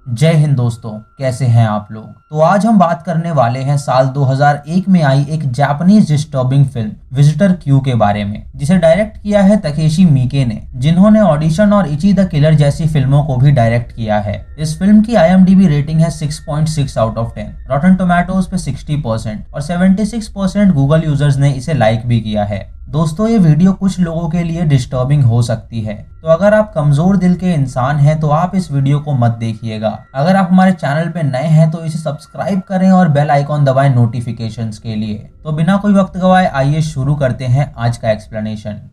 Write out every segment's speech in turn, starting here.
जय हिंद दोस्तों, कैसे हैं आप लोग। तो आज हम बात करने वाले हैं साल 2001 में आई एक Japanese disturbing film visitor Q के बारे में, जिसे डायरेक्ट किया है तकेशी मिके ने, जिन्होंने ऑडिशन और इची द किलर जैसी फिल्मों को भी डायरेक्ट किया है। इस फिल्म की IMDb रेटिंग है 6.6 आउट ऑफ 10, रॉटन टोमेटोज पे 60% और 76% गूगल यूजर्स ने इसे लाइक भी किया है। दोस्तों, ये वीडियो कुछ लोगों के लिए डिस्टर्बिंग हो सकती है, तो अगर आप कमजोर दिल के इंसान हैं तो आप इस वीडियो को मत देखिएगा। अगर आप हमारे चैनल पे नए हैं तो इसे सब्सक्राइब करें और बेल आइकॉन दबाएं नोटिफिकेशंस के लिए। तो बिना कोई वक्त गवाए आइए शुरू करते हैं आज का एक्सप्लेनेशन।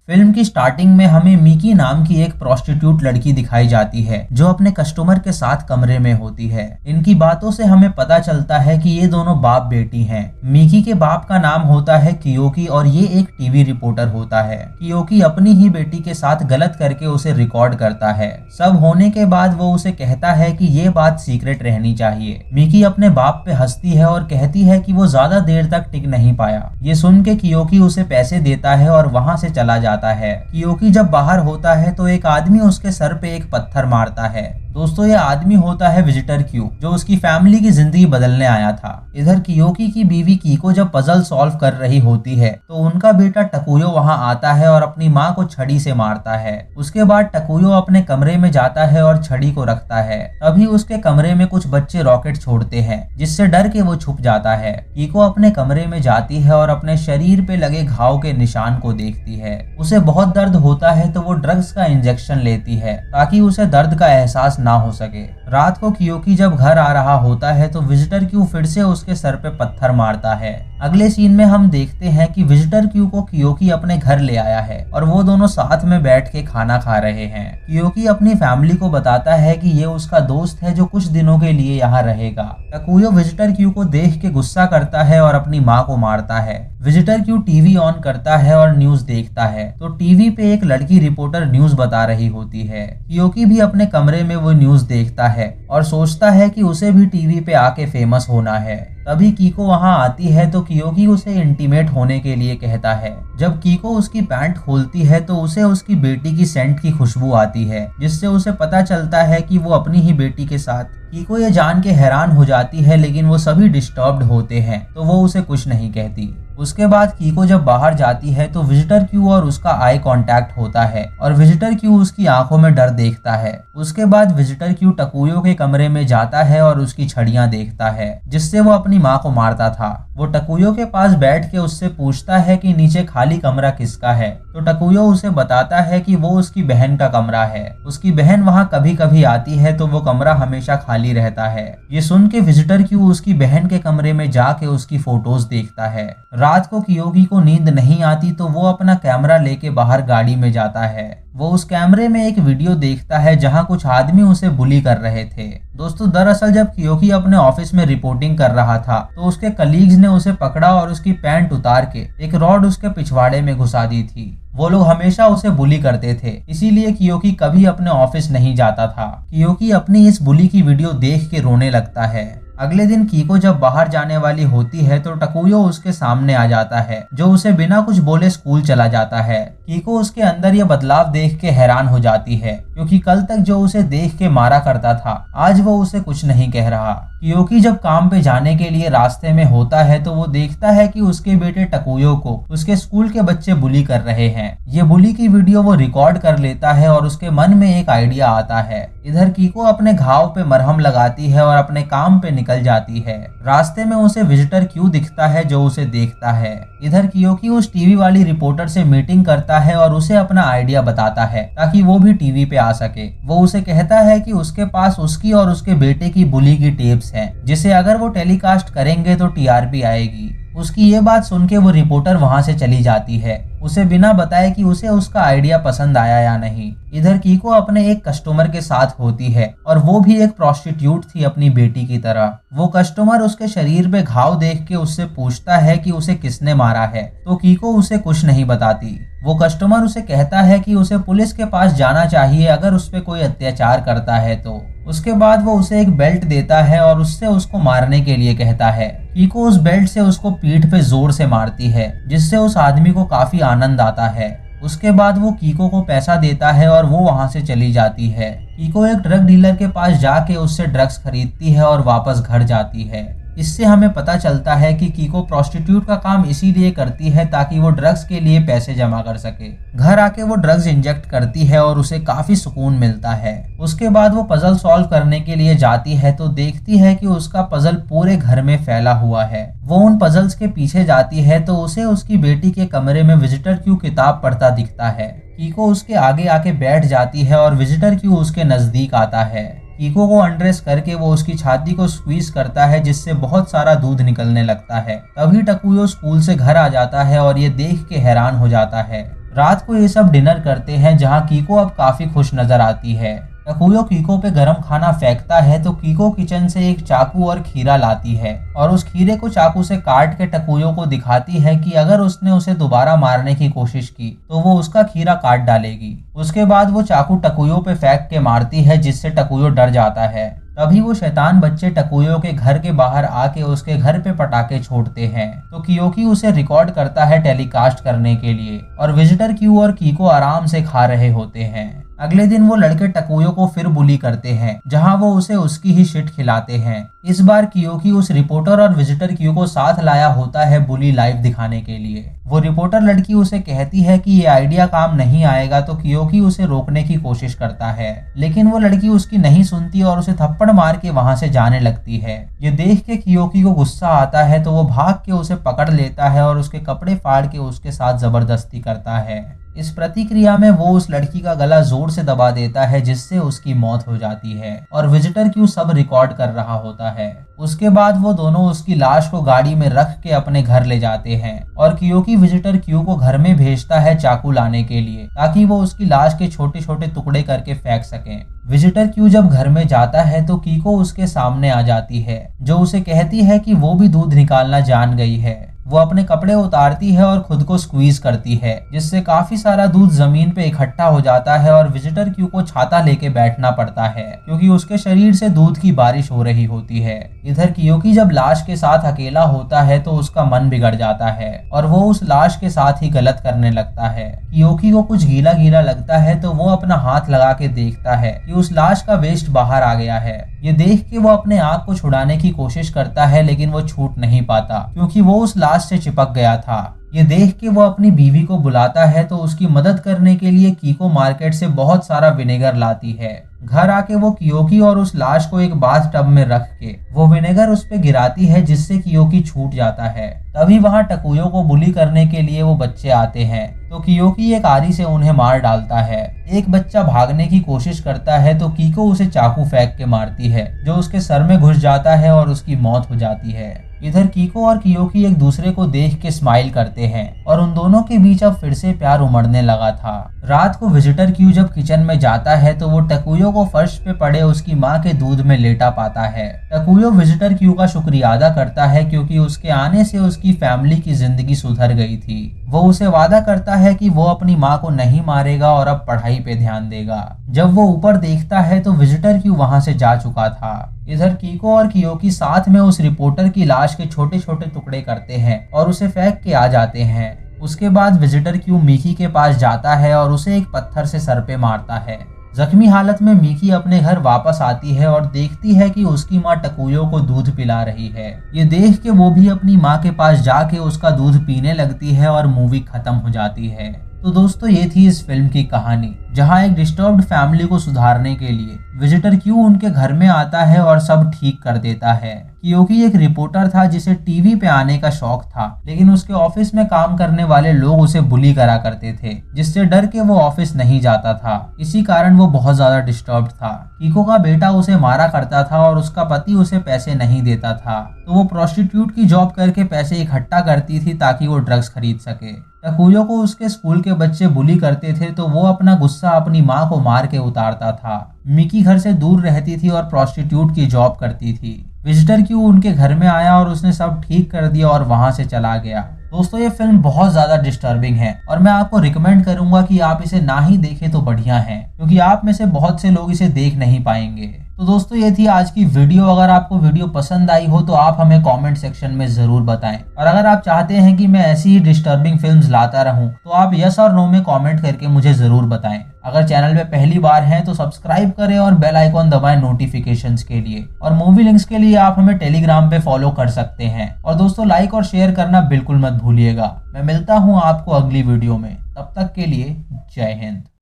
फिल्म की स्टार्टिंग में हमें मिकी नाम की एक प्रोस्टिट्यूट लड़की दिखाई जाती है, जो अपने कस्टमर के साथ कमरे में होती है। इनकी बातों से हमें पता चलता है कि ये दोनों बाप बेटी हैं। मिकी के बाप का नाम होता है कियोकी और ये एक टीवी रिपोर्टर होता है। कियोकी अपनी ही बेटी के साथ गलत करके उसे रिकॉर्ड करता है। सब होने के बाद वो उसे कहता है कि ये बात सीक्रेट रहनी चाहिए। मिकी अपने बाप पे हंसती है और कहती है कि वो ज्यादा देर तक टिक नहीं पाया। ये सुन के कियोकी उसे पैसे देता है और वहाँ से चला जाता है। कियोकी जब बाहर होता है तो एक आदमी उसके सर पे एक पत्थर मारता है। दोस्तों, ये आदमी होता है विजिटर क्यू, जो उसकी फैमिली की जिंदगी बदलने आया था। इधर कियोकी की बीवी कीको जब पजल सॉल्व कर रही होती है तो उनका बेटा टकुयो वहां आता है और अपनी माँ को छड़ी से मारता है। उसके बाद टकुयो अपने कमरे में जाता है और छड़ी को रखता है। तभी उसके कमरे में कुछ बच्चे रॉकेट छोड़ते हैं, जिससे डर के वो छुप जाता है। कीको अपने कमरे में जाती है और अपने शरीर पे लगे घाव के निशान को देखती है। उसे बहुत दर्द होता है तो वो ड्रग्स का इंजेक्शन लेती है ताकि उसे दर्द का एहसास ना हो सके। रात को कियोकी जब घर आ रहा होता है तो विजिटर क्यू फिर से उसके सर पे पत्थर मारता है। अगले सीन में हम देखते हैं कि विजिटर क्यू को कियोकी अपने घर ले आया है और वो दोनों साथ में बैठ के खाना खा रहे हैं। कियोकी अपनी फैमिली को बताता है कि ये उसका दोस्त है जो कुछ दिनों के लिए यहाँ रहेगा। टकुयो विजिटर क्यू को देख के गुस्सा करता है और अपनी माँ को मारता है। विजिटर क्यू टीवी ऑन करता है और न्यूज देखता है तो टीवी पे एक लड़की रिपोर्टर न्यूज बता रही होती है। कियोकी भी अपने कमरे में वो न्यूज देखता है और सोचता है कि उसे भी टीवी पे आके फेमस होना है। तभी कीको वहां आती है तो कियोकी उसे इंटीमेट होने के लिए कहता है। जब कीको उसकी पैंट खोलती है तो उसे उसकी बेटी की सेंट की खुशबू आती है, जिससे उसे पता चलता है कि वो अपनी ही बेटी के साथ। कीको ये जान के हैरान हो जाती है, लेकिन वो सभी डिस्टर्ब्ड होते हैं तो वो उसे कुछ नहीं कहती। उसके बाद कीको जब बाहर जाती है तो विजिटर क्यू और उसका आई कांटेक्ट होता है और विजिटर क्यू उसकी आंखों में डर देखता है। उसके बाद विजिटर क्यू टकुयो के कमरे में जाता है और उसकी छड़ियां देखता है, जिससे वो अपनी माँ को मारता था। वो टकुयो के पास बैठ के उससे पूछता है कि नीचे खाली कमरा किसका है, तो टकुयो उसे बताता है कि वो उसकी बहन का कमरा है। उसकी बहन वहाँ कभी कभी आती है तो वो कमरा हमेशा खाली रहता है। ये सुन के विजिटर क्यू उसकी बहन के कमरे में जाके उसकी फोटोज देखता है। रात को कियोकी को नींद नहीं आती तो वो अपना कैमरा लेके बाहर गाड़ी में जाता है। वो उस कैमरे में एक वीडियो देखता है जहां कुछ आदमी उसे बुली कर रहे थे। दोस्तों, दरअसल जब कियोकी अपने ऑफिस में रिपोर्टिंग कर रहा था तो उसके कलीग्स ने उसे पकड़ा और उसकी पैंट उतार के एक रॉड उसके पिछवाड़े में घुसा दी थी। वो लोग हमेशा उसे बुली करते थे, इसीलिए कियोकी कभी अपने ऑफिस नहीं जाता था। कियोकी अपनी इस बुली की वीडियो देख के रोने लगता है। अगले दिन कीको जब बाहर जाने वाली होती है तो टकुयो उसके सामने आ जाता है, जो उसे बिना कुछ बोले स्कूल चला जाता है। कीको उसके अंदर ये बदलाव देख के हैरान हो जाती है, क्योंकि कल तक जो उसे देख के मारा करता था आज वो उसे कुछ नहीं कह रहा। कियोकी जब काम पे जाने के लिए रास्ते में होता है तो वो देखता है कि उसके बेटे टकुयो को उसके स्कूल के बच्चे बुली कर रहे हैं। ये बुली की वीडियो वो रिकॉर्ड कर लेता है और उसके मन में एक आइडिया आता है। इधर कीको अपने घाव पे मरहम लगाती है और अपने काम पे निकल जाती है। रास्ते में उसे विजिटर क्यू दिखता है जो उसे देखता है। इधर कियोकी उस टीवी वाली रिपोर्टर से मीटिंग करता है और उसे अपना आइडिया बताता है ताकि वो भी टीवी पे आ सके। वो उसे कहता है कि उसके पास उसकी और उसके बेटे की बुली की टेप्स हैं, जिसे अगर वो टेलीकास्ट करेंगे तो TRP आएगी। उसकी ये बात सुन के वो रिपोर्टर वहां से चली जाती है, उसे बिना बताए कि उसे उसका आइडिया पसंद आया या नहीं। इधर कीको अपने एक कस्टमर के साथ होती है और वो भी एक प्रोस्टिट्यूट थी अपनी बेटी की तरह। वो कस्टमर उसके शरीर पे घाव देख के उससे पूछता है कि उसे किसने मारा है, तो कीको उसे कुछ नहीं बताती। वो कस्टमर उसे कहता है कि उसे पुलिस के पास जाना चाहिए अगर उस पे कोई अत्याचार करता है तो। उसके बाद वो उसे एक बेल्ट देता है और उससे उसको मारने के लिए कहता है। कीको उस बेल्ट से उसको पीठ पे जोर से मारती है, जिससे उस आदमी को काफी आनंद आता है। उसके बाद वो कीको को पैसा देता है और वो वहाँ से चली जाती है। कीको एक ड्रग डीलर के पास जाके उससे ड्रग्स खरीदती है और वापस घर जाती है। इससे हमें पता चलता है कि कीको प्रोस्टिट्यूट का काम इसीलिए करती है ताकि वो ड्रग्स के लिए पैसे जमा कर सके। घर आके वो ड्रग्स इंजेक्ट करती है और उसे काफी सुकून मिलता है। उसके बाद वो पजल सॉल्व करने के लिए जाती है तो देखती है कि उसका पजल पूरे घर में फैला हुआ है। वो उन पजल्स के पीछे जाती है तो उसे उसकी बेटी के कमरे में विजिटर क्यू किताब पढ़ता दिखता है। कीको उसके आगे आके बैठ जाती है और विजिटर क्यू उसके नजदीक आता है। कीको को अनड्रेस करके वो उसकी छाती को स्क्वीज करता है जिससे बहुत सारा दूध निकलने लगता है। तभी टकुयो स्कूल से घर आ जाता है और ये देख के हैरान हो जाता है। रात को ये सब डिनर करते हैं जहाँ कीको अब काफी खुश नजर आती है। टकुयो कीको पे गरम खाना फेंकता है तो कीको किचन से एक चाकू और खीरा लाती है और उस खीरे को चाकू से काट के टकुयो को दिखाती है कि अगर उसने उसे दोबारा मारने की कोशिश की तो वो उसका खीरा काट डालेगी। उसके बाद वो चाकू टकुयो पे फेंक के मारती है जिससे टकुयो डर जाता है। तभी वो शैतान बच्चे टकुयो के घर के बाहर आके उसके घर पे पटाखे छोड़ते हैं तो कियोकी उसे रिकॉर्ड करता है टेलीकास्ट करने के लिए और विजिटर क्यू और कीको आराम से खा रहे होते हैं। अगले दिन वो लड़के टकुयो को फिर बुली करते हैं जहां वो उसे उसकी ही शिट खिलाते हैं। इस बार कियोकी उस रिपोर्टर और विजिटर क्यू को साथ लाया होता है बुली लाइव दिखाने के लिए। वो रिपोर्टर लड़की उसे कहती है कि ये आइडिया काम नहीं आएगा तो कियोकी उसे रोकने की कोशिश करता है, लेकिन वो लड़की उसकी नहीं सुनती और उसे थप्पड़ मार के वहां से जाने लगती है। ये देख के कियोकी को गुस्सा आता है तो वो भाग के उसे पकड़ लेता है और उसके कपड़े फाड़ के उसके साथ जबरदस्ती करता है। इस प्रतिक्रिया में वो उस लड़की का गला जोर से दबा देता है जिससे उसकी मौत हो जाती है और विजिटर क्यू सब रिकॉर्ड कर रहा होता है। उसके बाद वो दोनों उसकी लाश को गाड़ी में रख के अपने घर ले जाते हैं और कियोकी विजिटर क्यू को घर में भेजता है चाकू लाने के लिए ताकि वो उसकी लाश के छोटे छोटे टुकड़े करके फेंक सकें। विजिटर क्यू जब घर में जाता है तो कीको उसके सामने आ जाती है जो उसे कहती है कि वो भी दूध निकालना जान गई है। वो अपने कपड़े उतारती है और खुद को स्क्वीज करती है जिससे काफी सारा दूध जमीन पे इकट्ठा हो जाता है और विजिटर क्यू को छाता लेके बैठना पड़ता है क्योंकि उसके शरीर से दूध की बारिश हो रही होती है। इधर कियोकी जब लाश के साथ अकेला होता है तो उसका मन बिगड़ जाता है और वो उस लाश के साथ ही गलत करने लगता है। कियोकी को कुछ गीला गीला लगता है तो वो अपना हाथ लगा के देखता है कि उस लाश का वेस्ट बाहर आ गया है। ये देख के वो अपने आप को छुड़ाने की कोशिश करता है लेकिन वो छूट नहीं पाता क्योंकि वो उस लाश से चिपक गया था। ये देख के वो अपनी बीवी को बुलाता है तो उसकी मदद करने के लिए कीको मार्केट से बहुत सारा विनेगर लाती है। घर आके वो कियोकी और उस लाश को एक बाथ टब में रख के वो विनेगर उस पे गिराती है जिससे कियोकी छूट जाता है। तभी वहां टकुयो को बुली करने के लिए वो बच्चे आते हैं तो कियोकी एक आरी से उन्हें मार डालता है। एक बच्चा भागने की कोशिश करता है तो कीको उसे चाकू फेंक के मारती है जो उसके सर में घुस जाता है और उसकी मौत हो जाती है। इधर कीको और कियोकी एक दूसरे को देख के स्माइल करते हैं और उन दोनों के बीच अब फिर से प्यार उमड़ने लगा था। रात को विजिटर क्यू जब किचन में जाता है तो वो टकुयो को फर्श पे पड़े उसकी माँ के दूध में लेटा पाता है। टकुयो विजिटर क्यू का शुक्रिया अदा करता है क्योंकि उसके आने से उसकी फैमिली की जिंदगी सुधर गई थी। वो उसे वादा करता है कि वो अपनी माँ को नहीं मारेगा और अब पढ़ाई पे ध्यान देगा। जब वो ऊपर देखता है तो विजिटर क्यू वहां से जा चुका था। इधर कीको और कियोकी साथ में उस रिपोर्टर की लाश के छोटे छोटे टुकड़े करते हैं और उसे फेंक के आ जाते हैं। उसके बाद विजिटर क्यू मिकी के पास जाता है और उसे एक पत्थर से सर पे मारता है। जख्मी हालत में मिकी अपने घर वापस आती है और देखती है कि उसकी माँ टकुयो को दूध पिला रही है। ये देख के वो भी अपनी माँ के पास जाके उसका दूध पीने लगती है और मूवी खत्म हो जाती है। तो दोस्तों ये थी इस फिल्म की कहानी जहां एक डिस्टर्ब्ड फैमिली को सुधारने के लिए विजिटर क्यू उनके घर में आता है और सब ठीक कर देता है। कियोकी एक रिपोर्टर था जिसे टीवी पे आने का शौक था लेकिन उसके ऑफिस में काम करने वाले लोग उसे बुली करा करते थे जिससे डर के वो ऑफिस नहीं जाता था। इसी कारण वो बहुत ज्यादा डिस्टर्ब्ड था। कीको का बेटा उसे मारा करता था और उसका पति उसे पैसे नहीं देता था तो वो प्रोस्टिट्यूट की जॉब करके पैसे इकट्ठा करती थी ताकि वो ड्रग्स खरीद सके। टकुयो को उसके स्कूल के बच्चे बुली करते थे तो वो अपना गुस्सा अपनी माँ को मार के उतारता था। मिकी घर से दूर रहती थी और प्रोस्टिट्यूट की जॉब करती थी। विजिटर क्यू उनके घर में आया और उसने सब ठीक कर दिया और वहां से चला गया। दोस्तों ये फिल्म बहुत ज्यादा डिस्टर्बिंग है और मैं आपको रिकमेंड करूंगा कि आप इसे ना ही देखें तो बढ़िया है क्योंकि आप में से बहुत से लोग इसे देख नहीं पाएंगे। तो दोस्तों ये थी आज की वीडियो। अगर आपको वीडियो पसंद आई हो तो आप हमें कमेंट सेक्शन में जरूर बताएं, और अगर आप चाहते हैं कि मैं ऐसी ही डिस्टर्बिंग फिल्म्स लाता रहूं तो आप यस और नो में कमेंट करके मुझे जरूर बताएं। अगर चैनल पे पहली बार हैं तो सब्सक्राइब करें और बेल आइकॉन दबाएं नोटिफिकेशंस के लिए, और मूवी लिंक्स के लिए आप हमें टेलीग्राम पे फॉलो कर सकते हैं। और दोस्तों लाइक और शेयर करना बिल्कुल मत भूलिएगा। मैं मिलता हूँ आपको अगली वीडियो में, तब तक के लिए जय हिंद।